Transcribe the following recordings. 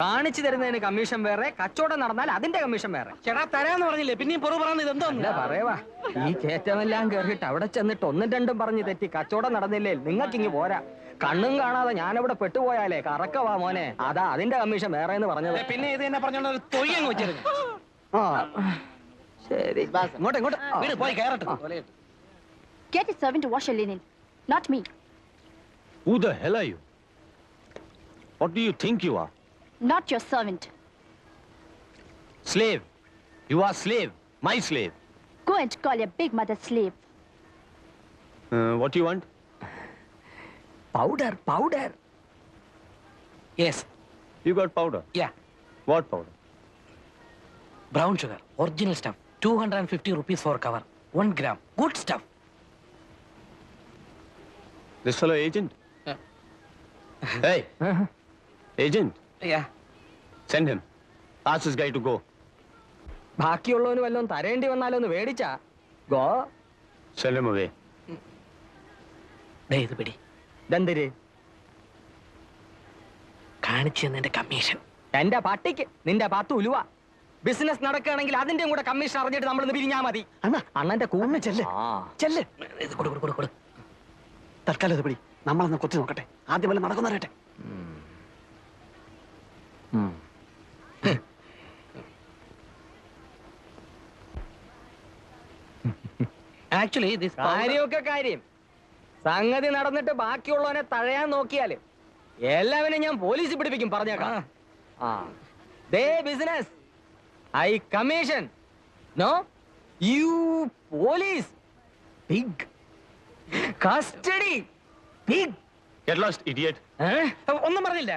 കാണിച്ചു തരുന്നതിന് കമ്മീഷൻ വേറെ, കച്ചവടം നടന്നാൽ അതിന്റെ കമ്മീഷൻ വേറെ. ചേട്ടാ തരാന്ന് പറഞ്ഞില്ലേ, പിന്നെയും പുറു പറയുന്നത് ഇതെന്തോ പറയവാ. ഈ കയറ്റമെല്ലാം കേറിയിട്ട് അവിടെ ചെന്നിട്ട് ഒന്നും രണ്ടും പറഞ്ഞ് തെറ്റി കച്ചവടം നടന്നില്ലേ നിങ്ങൾക്കിങ്ങ് പോരാ. കണ്ണും കാണാതെ ഞാനിവിടെ പെട്ടുപോയാലേ കറക്കവാ മോനെ. അതാ അതിന്റെ കമ്മീഷൻ വേറെ എന്ന് പറഞ്ഞത്. പിന്നെ ഇത് തന്നെ പറഞ്ഞോണ്ട് ഒരു തൊയ്യങ്ങ് വെച്ചിരുന്നു. ശരി, ഇങ്ങോട്ട് പോയി കയറട്ടെ. Get a servant to wash your linen, not me. Who the hell are you? What do you think you are? Not your servant. Slave. You are slave. My slave. Go and call your big mother slave. What do you want? Powder. Yes. You got powder? Yeah. What powder? Brown sugar. Original stuff. 250 rupees for cover. 1 gram. Good stuff. This fellow agent? Yeah. Hey. Agent. Yeah. Send him. Ask this guy to go. ബാക്കിയുള്ളവന് വല്ലതും തരേണ്ടി വന്നാലോ ഒന്ന് മേടിച്ചാ. Go. Send him away. ഇത് പിടി. ദന്തര് കാണിച്ചു തന്നതിന്റെ commission. എന്റെ പട്ടിക്ക് നിന്റെ 10 ഉലുവ. ബിസിനസ് നടക്കുകയാണെങ്കിൽ അതിന്റെയും കൂടെ കമ്മീഷൻ അറിഞ്ഞിട്ട് നമ്മളൊന്ന് പിരിഞ്ഞാ മതി. അണ്ണന്റെ കൂന്ന് ചെല്ല്. ഇത് കൊടു. തൽക്കാലം ഇത് പിടി. നമ്മളൊന്ന് കൊത്തി നോക്കട്ടെ. ആദ്യം വല്ല നടക്കുന്നറിയട്ടെ. ആക്ച്വലി കാര്യമൊക്കെ കാര്യം. സംഗതി നടന്നിട്ട് ബാക്കിയുള്ളവനെ തഴയാൻ നോക്കിയാല് എല്ലാവരും ഞാൻ പോലീസിൽ പിടിപ്പിക്കും പറഞ്ഞേക്കാം. ദേ business I commission. No you police pig custody pig. Get lost, idiot. ഒന്നും പറഞ്ഞില്ല.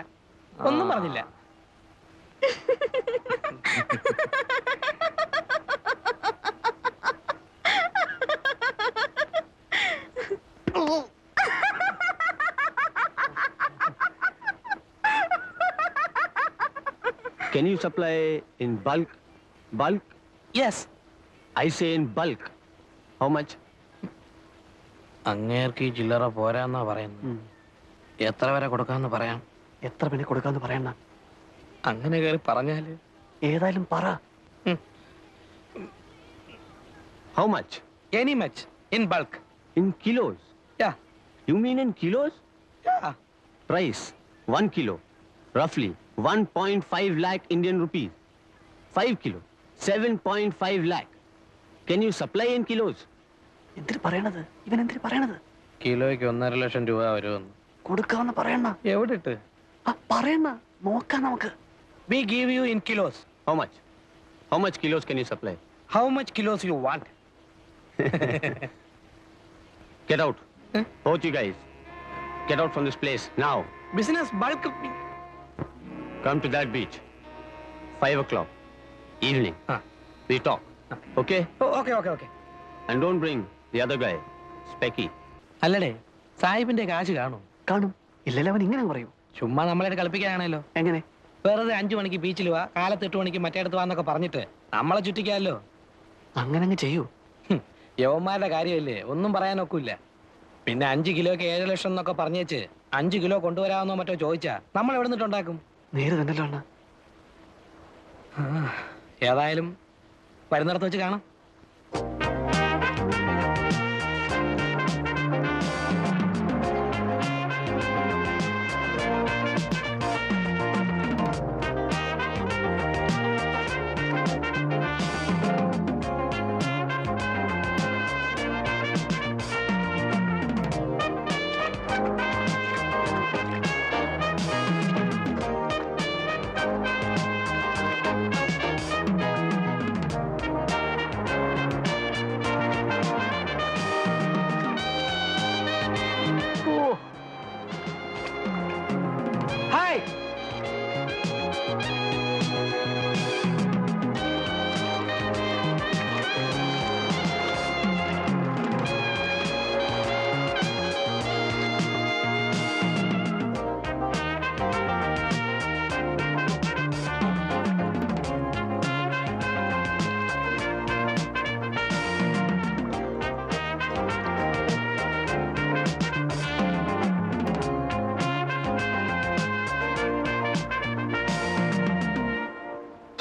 Can you supply in bulk? Bulk? Yes. I say in bulk. How much? അങ്ങേർക്ക് ഈ ചില്ലറ പോരാന്നാ പറയുന്നത്. എത്ര വരെ കൊടുക്കാന്ന് പറയാം. എത്ര പിന്നെ കൊടുക്കാന്ന് പറയണ? അങ്ങനെ കയറി പറഞ്ഞാല് ഏതായാലും പറ. How much? Any much. In bulk. In kilos? Yeah. You mean in kilos? Yeah. Price 1 kilo. Roughly 1.5 lakh Indian rupees. 5 kilo. 7.5 lakh. Can you supply in kilos? എന്തിനു പറയണത്? ഇവൻ എന്തിനു പറയണത്? കിലോയ്ക്ക് 1.5 ലക്ഷം രൂപ വരുമെന്ന്. കൊടുക്കാന്ന് പറയണ. എവിടെ ഇട്ട്? പറയണ. നോക്കാം നമുക്ക്. We give you in kilos. How much? How much kilos can you supply? How much kilos you want? Get out. Both you guys. Get out from this place now. Business bulk. Come to that beach. 5 o'clock. Evening. We talk. Okay? Okay. And don't bring the other guy. Specky. അല്ലടേ, സാഹിബിന്റെ കാശ് കാണും. കാണും. ഇല്ലല്ലോ അവൻ ഇങ്ങനെ പറയൂ. ചുമ്മാ നമ്മളെ കളിപ്പിക്കാനാണല്ലോ. എങ്ങനെ? വെറുതെ 5 മണിക്ക് ബീച്ചിൽ വാ, കാലത്ത് 8 മണിക്ക് മറ്റേടത്ത് വാന്നൊക്കെ പറഞ്ഞിട്ട് നമ്മളെ ചുറ്റിക്കാമല്ലോ. അങ്ങനെ അങ്ങ് ചെയ്യൂ. യവന്മാരുടെ കാര്യമല്ലേ, ഒന്നും പറയാനൊക്കില്ല. പിന്നെ 5 കിലോക്ക് 7 ലക്ഷം എന്നൊക്കെ പറഞ്ഞേച്ച് 5 കിലോ കൊണ്ടുവരാമെന്നോ മറ്റോ ചോദിച്ചാ നമ്മൾ എവിടെ നിന്നിട്ടുണ്ടാക്കും? നേരെ തന്നല്ലോ അണ്ണ. ഏതായാലും വരുന്നിടത്ത് വെച്ച് കാണാം.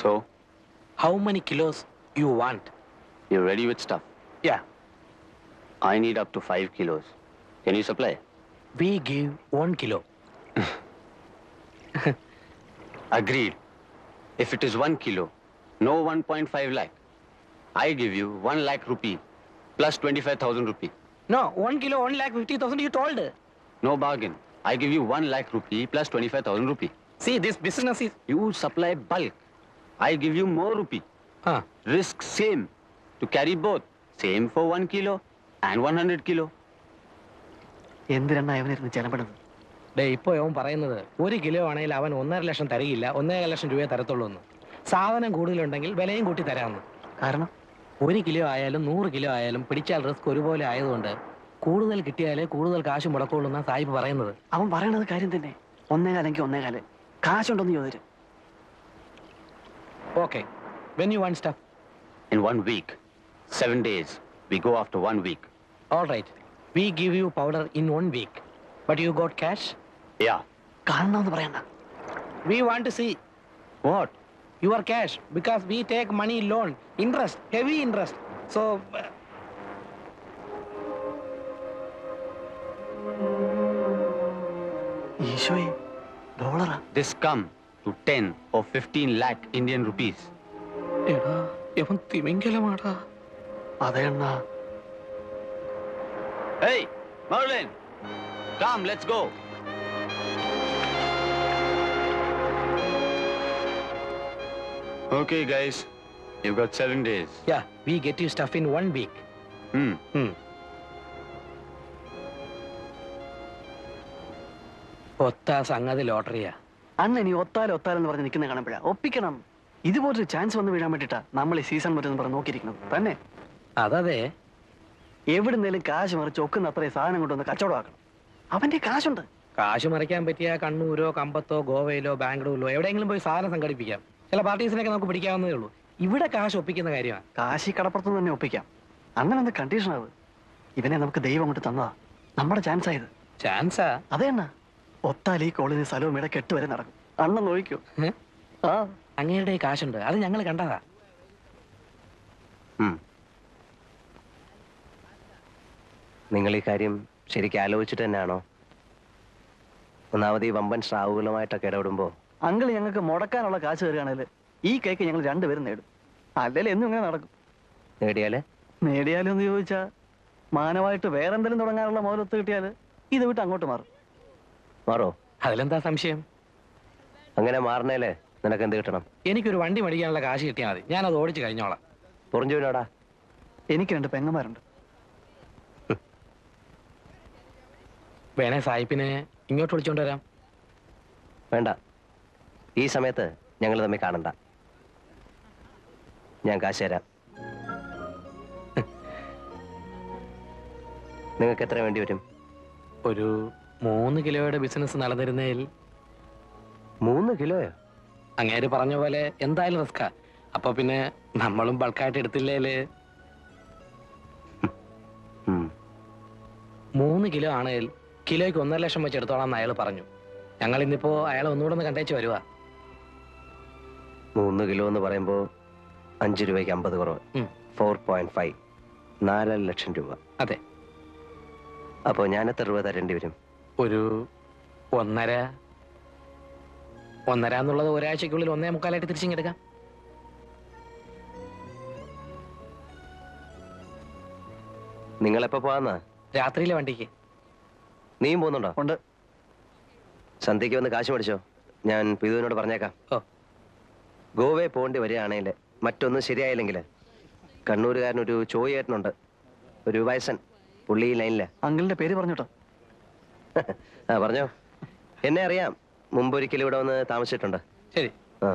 So, How many kilos you want? you're ready with stuff. Yeah, I need up to 5 kilos. Can you supply? we give 1 kilo. Agreed. If it is 1 kilo, no 1.5 lakh. I give you 1 lakh rupee plus 25,000 rupee. No, 1 kilo, 1,50,000 you told. No bargain. I give you 1 lakh rupee plus 25,000 rupee. See, this business is... You supply bulk. I give you more rupee. Ah, Risk same. To carry both. Same for 1 kilo and 100 kilo. എന്തിനാ അവനിരുന്ന് ചെലപ്പെടുന്നത്? Day ഇപ്പോൾ അവൻ പറയുന്നത് 1 kilo ആണെങ്കിൽ അവൻ 1.5 ലക്ഷം തരികയില്ല, 1.5 ലക്ഷം രൂപയെ തരത്തുള്ളൂ എന്ന്. സാധനം കൂടുതലുണ്ടെങ്കിൽ വിലയും കൂട്ടി തരാമെന്ന്. കാരണം 1 കിലോ ആയാലും 100 കിലോ ആയാലും പിടിച്ചാൽ റിസ്ക് ഒരുപോലെ ആയതുകൊണ്ട് കൂടുതൽ കിട്ടിയാലേ കൂടുതൽ കാശ് മുടക്കുള്ളൂ എന്നാണ് സാഹിബ് പറയുന്നത്. അവൻ പറയണത് കാര്യം തന്നെ. 1.25 1.25 കാശുണ്ടോന്ന് ചോദിച്ചു. Okay, when you want stuff? In 1 week. 7 days. We go after 1 week. All right, we give you powder in 1 week. But you got cash? Yeah. കാണണമെന്ന് പറയണ്ട. We want to see What? Your cash because we take money loan, interest, heavy interest. So ഈശോയെ, ഡോളറാ? This come to 10 or 15 lakh Indian rupees. എടാ, ഇവൻ തിമിംഗലമാടാ. അതെ അണ്ണാ. Hey, Merlin! Come, let's go. Okay, guys. You've got 7 days. Yeah, we get you stuff in 1 week. ഒത്ത സംഗതി ലോട്ടറിയാ. അണ്ണ ഇനി ഒത്താലെന്ന് പറഞ്ഞ് നിൽക്കുന്ന കാണുമ്പോഴാ ഒപ്പിക്കണം. ഇതുപോലൊരു ചാൻസ് വന്ന് വീഴാൻ വേണ്ടിട്ടാ നമ്മൾ ഈ സീസൺ മറ്റെന്ന് പറഞ്ഞ് നോക്കിയിരിക്കുന്നത് തന്നെ. അതതെ, എവിടുന്നേലും കാശ് മറിച്ച് ഒക്കുന്ന അത്രയും സാധനം കൊണ്ടുവന്ന് കച്ചവടമാക്കണം. അവന്റെ കാശുണ്ട്. കാശ് മറിക്കാൻ പറ്റിയ കണ്ണൂരോ കമ്പത്തോ ഗോവയിലോ ബാംഗ്ലൂരിലോ എവിടെയെങ്കിലും പോയി സാധനം സംഘടിപ്പിക്കാം. ചില പാർട്ടീസിനൊക്കെ നമുക്ക് പിടിക്കാവുന്നതേ ഉള്ളൂ. ഇവിടെ കാശ് ഒപ്പിക്കുന്ന കാര്യമാണ്. കാശി കടപ്പുറത്ത് തന്നെ ഒപ്പിക്കാം. അങ്ങനെ എന്ത് കണ്ടീഷൻ അത്? ഇവനെ നമുക്ക് ദൈവം കൊണ്ട് തന്നതാ. നമ്മുടെ ചാൻസ് ആയത്. ചാൻസാ? അതെ അണ്ണ. ഒത്താൽ ഈ കോളിന് സ്ഥലവും ഇടയ്ക്ക് 8 വരെ നടക്കും. അണ്ണൻ നോക്കൂ. ആ, അങ്ങയുടെ കാശുണ്ട്, അത് ഞങ്ങൾ കണ്ടതാ. നിങ്ങൾ ഈ കാര്യം ശരിക്കും ആലോചിച്ചിട്ട് തന്നെയാണോ? ഒന്നാമത് ഈ വമ്പൻ സ്രാവുകളുമായിട്ടൊക്കെ ഇടപെടുമ്പോ അങ്കിൾ ഞങ്ങൾക്ക് മുടക്കാനുള്ള കാശ് തരികയാണെങ്കിൽ ഈ കേക്ക് ഞങ്ങൾ 2 പേരും നേടും. അല്ലെങ്കിൽ എന്നും ഇങ്ങനെ നടക്കും. നേടിയാലും എന്ന് ചോദിച്ചാ മാനമായിട്ട് വേറെന്തെങ്കിലും തുടങ്ങാനുള്ള മുതലൊത്ത് കിട്ടിയാൽ ഇത് വിട്ട് അങ്ങോട്ട് മാറോ? അതിലെന്താ സംശയം? അങ്ങനെ മാറണേലേ നിനക്ക് എന്ത് കിട്ടണം? എനിക്കൊരു വണ്ടി മേടിക്കാനുള്ള കാശ് കിട്ടിയാൽ മതി, ഞാനത് ഓടിച്ച് കഴിഞ്ഞോളാം. പുറഞ്ചുവിനോടാ? എനിക്ക് 2 പെങ്ങന്മാരുണ്ട്. വേണേ സായിപ്പിനെ ഇങ്ങോട്ട് വിളിച്ചോണ്ട് വരാം. വേണ്ട, ഈ സമയത്ത് ഞങ്ങൾ തമ്മിൽ കാണണ്ട. ഞാൻ കാശ് തരാം. നിങ്ങൾക്ക് എത്ര വേണ്ടി വരും? ഒരു 3 കിലോയുടെ ബിസിനസ് നടന്നിരുന്നതിൽ. 3 കിലോയോ? അങ്ങേര് പറഞ്ഞ പോലെ എന്തായാലും റിസ്കാ. അപ്പൊ പിന്നെ നമ്മളും ബൾക്കായിട്ട് എടുത്തില്ലേല്. 3 കിലോ ആണെങ്കിൽ കിലോയ്ക്ക് 1.5 ലക്ഷം വെച്ച് എടുത്തോളാം അയാൾ പറഞ്ഞു. ഞങ്ങൾ ഇന്നിപ്പോ അയാളെ ഒന്നുകൂടെ ഒന്ന് കണ്ടേച്ച് വരുവാ. 3 കിലോ എന്ന് പറയുമ്പോ 5 രൂപയ്ക്ക് 50 കുറവ്. 4.5, 4 ലക്ഷം രൂപ. അതെ. അപ്പോ ഞാൻ എത്ര രൂപ തരേണ്ടി വരും? ഒരു 1.5 എന്നുള്ളത് ഒരാഴ്ചക്കുള്ളിൽ 1.25 തിരിച്ചിങ്ങെടുക്കാം. നിങ്ങളെപ്പോ പോവാന്നാ? രാത്രിയിലെ വണ്ടിക്ക്. നീയും പോകുന്നുണ്ടോ? ഉണ്ട്. സന്ധ്യയ്ക്ക് വന്ന് കാശ് മേടിച്ചോ, ഞാൻ പിതുവിനോട് പറഞ്ഞേക്കാം. ഓ, ഗോവയിൽ പോകേണ്ടി വരികയാണെങ്കിൽ മറ്റൊന്നും ശരിയായില്ലെങ്കിൽ കണ്ണൂരുകാരനൊരു ചോയേട്ടനുണ്ട്, ഒരു വയസ്സൻ, പുള്ളി ലൈനില്ല. അങ്കിളിന്റെ പേര് പറഞ്ഞോട്ടോ. ആ പറഞ്ഞോ. എന്നെ അറിയാം, മുമ്പൊരിക്കലും ഇവിടെ വന്ന് താമസിച്ചിട്ടുണ്ട്. ശരി. ആ